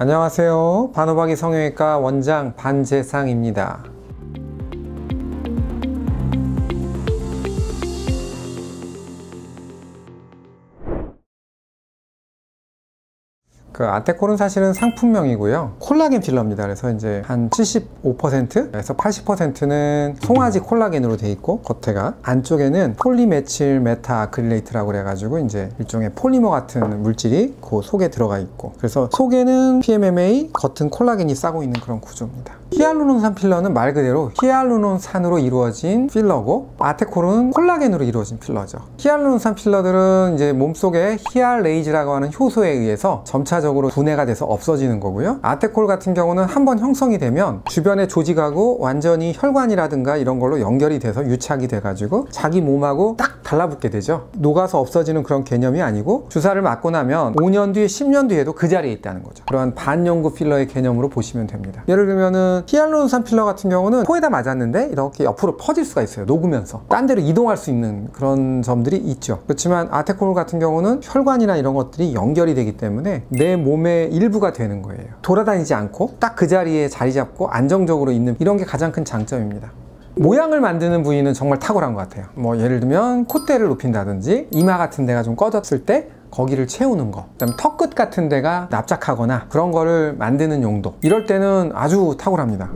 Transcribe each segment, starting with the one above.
안녕하세요. 반호박이 성형외과 원장 반재상입니다. 아테콜은 사실은 상품명이고요. 콜라겐 필러입니다. 그래서 이제 한 75%에서 80%는 송아지 콜라겐으로 돼 있고, 겉에가 안쪽에는 폴리메칠 메타 아크릴레이트라고 그래가지고 이제 일종의 폴리머 같은 물질이 그 속에 들어가 있고, 그래서 속에는 PMMA, 겉은 콜라겐이 싸고 있는 그런 구조입니다. 히알루론산 필러는 말 그대로 히알루론산으로 이루어진 필러고, 아테콜은 콜라겐으로 이루어진 필러죠. 히알루론산 필러들은 이제 몸속에 히알레이즈라고 하는 효소에 의해서 점차적으로 분해가 돼서 없어지는 거고요. 아테콜 같은 경우는 한번 형성이 되면 주변의 조직하고 완전히 혈관이라든가 이런 걸로 연결이 돼서 유착이 돼가지고 자기 몸하고 딱 달라붙게 되죠. 녹아서 없어지는 그런 개념이 아니고, 주사를 맞고 나면 5년 뒤에 10년 뒤에도 그 자리에 있다는 거죠. 그러한 반영구 필러의 개념으로 보시면 됩니다. 예를 들면은 히알루론산 필러 같은 경우는 코에다 맞았는데 이렇게 옆으로 퍼질 수가 있어요. 녹으면서 딴 데로 이동할 수 있는 그런 점들이 있죠. 그렇지만 아테콜 같은 경우는 혈관이나 이런 것들이 연결이 되기 때문에 내 몸의 일부가 되는 거예요. 돌아다니지 않고 딱 그 자리에 자리 잡고 안정적으로 있는, 이런 게 가장 큰 장점입니다. 모양을 만드는 부위는 정말 탁월한 것 같아요. 예를 들면 콧대를 높인다든지 이마 같은 데가 좀 꺼졌을 때 거기를 채우는 거, 그다음에 턱끝 같은 데가 납작하거나 그런 거를 만드는 용도, 이럴 때는 아주 탁월합니다.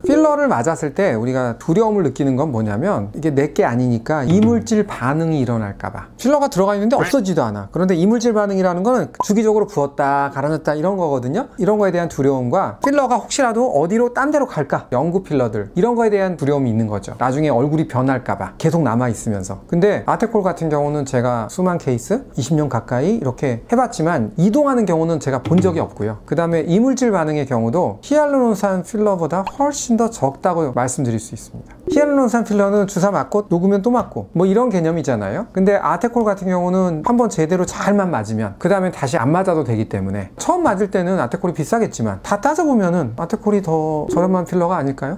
필러를 맞았을 때 우리가 두려움을 느끼는 건 뭐냐면, 이게 내게 아니니까 이물질 반응이 일어날까봐. 필러가 들어가 있는데 없어지지도 않아. 그런데 이물질 반응이라는 거는 주기적으로 부었다 가라앉았다 이런 거거든요. 이런 거에 대한 두려움과, 필러가 혹시라도 어디로 딴 데로 갈까, 연구 필러들, 이런 거에 대한 두려움이 있는 거죠. 나중에 얼굴이 변할까봐 계속 남아있으면서. 근데 아테콜 같은 경우는 제가 수만 케이스 20년 가까이 이렇게 해봤지만 이동하는 경우는 제가 본 적이 없고요. 그 다음에 이물질 반응의 경우도 히알루론산 필러보다 훨씬 더 적다고 말씀드릴 수 있습니다. 히알루론산 필러는 주사 맞고 녹으면 또 맞고 뭐 이런 개념이잖아요. 근데 아테콜 같은 경우는 한번 제대로 잘만 맞으면 그 다음에 다시 안 맞아도 되기 때문에, 처음 맞을 때는 아테콜이 비싸겠지만 다 따져보면은 아테콜이 더 저렴한 필러가 아닐까요?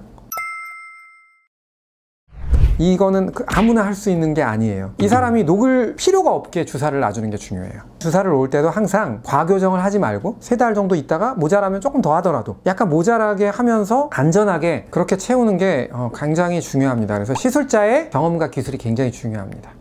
이거는 아무나 할 수 있는 게 아니에요. 이 사람이 녹을 필요가 없게 주사를 놔주는 게 중요해요. 주사를 놓을 때도 항상 과교정을 하지 말고 3달 정도 있다가 모자라면 조금 더 하더라도 약간 모자라게 하면서 안전하게 그렇게 채우는 게 굉장히 중요합니다. 그래서 시술자의 경험과 기술이 굉장히 중요합니다.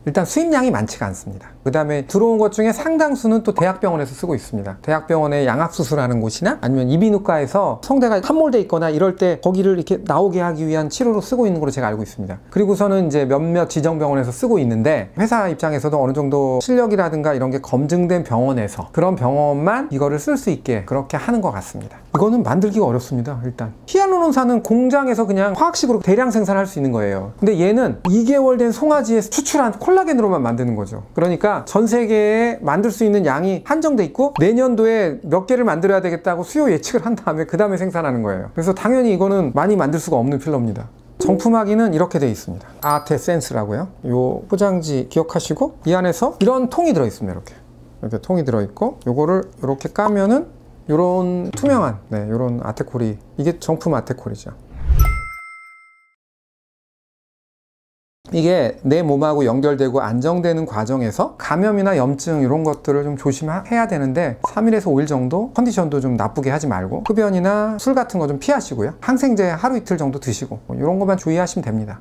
일단 수입량이 많지가 않습니다. 그 다음에 들어온 것 중에 상당수는 또 대학병원에서 쓰고 있습니다. 대학병원에 양악수술하는 곳이나 아니면 이비인후과에서 성대가 함몰돼 있거나 이럴 때 거기를 이렇게 나오게 하기 위한 치료로 쓰고 있는 걸로 제가 알고 있습니다. 그리고서는 이제 몇몇 지정병원에서 쓰고 있는데, 회사 입장에서도 어느 정도 실력이라든가 이런 게 검증된 병원에서, 그런 병원만 이거를 쓸 수 있게 그렇게 하는 것 같습니다. 이거는 만들기가 어렵습니다. 일단 히알루론산은 공장에서 그냥 화학식으로 대량 생산할 수 있는 거예요. 근데 얘는 2개월 된 송아지에 추출한 콜라겐으로만 만드는 거죠. 그러니까 전 세계에 만들 수 있는 양이 한정돼 있고, 내년도에 몇 개를 만들어야 되겠다고 수요 예측을 한 다음에 그 다음에 생산하는 거예요. 그래서 당연히 이거는 많이 만들 수가 없는 필러입니다. 정품하기는 이렇게 되어 있습니다. 아테센스라고요. 요 포장지 기억하시고, 이 안에서 이런 통이 들어 있습니다. 이렇게 통이 들어 있고, 요거를 이렇게 까면은 요런 투명한 요런 아테콜이, 이게 정품 아테콜이죠. 이게 내 몸하고 연결되고 안정되는 과정에서 감염이나 염증 이런 것들을 좀 조심해야 되는데, 3일에서 5일 정도 컨디션도 좀 나쁘게 하지 말고, 흡연이나 술 같은 거 좀 피하시고요. 항생제 하루 이틀 정도 드시고 이런 것만 주의하시면 됩니다.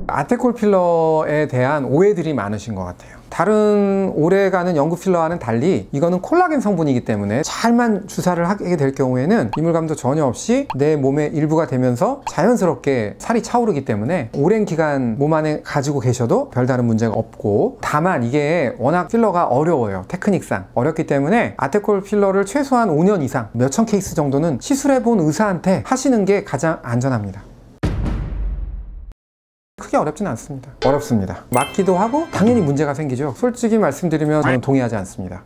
아테콜 필러에 대한 오해들이 많으신 것 같아요. 다른 오래가는 연구 필러와는 달리 이거는 콜라겐 성분이기 때문에 잘만 주사를 하게 될 경우에는 이물감도 전혀 없이 내 몸의 일부가 되면서 자연스럽게 살이 차오르기 때문에 오랜 기간 몸 안에 가지고 계셔도 별다른 문제가 없고, 다만 이게 워낙 필러가 어려워요. 테크닉상 어렵기 때문에 아테콜 필러를 최소한 5년 이상 몇천 케이스 정도는 시술해본 의사한테 하시는 게 가장 안전합니다. 크게 어렵진 않습니다. 어렵습니다. 맞기도 하고 당연히 문제가 생기죠. 솔직히 말씀드리면 저는 동의하지 않습니다.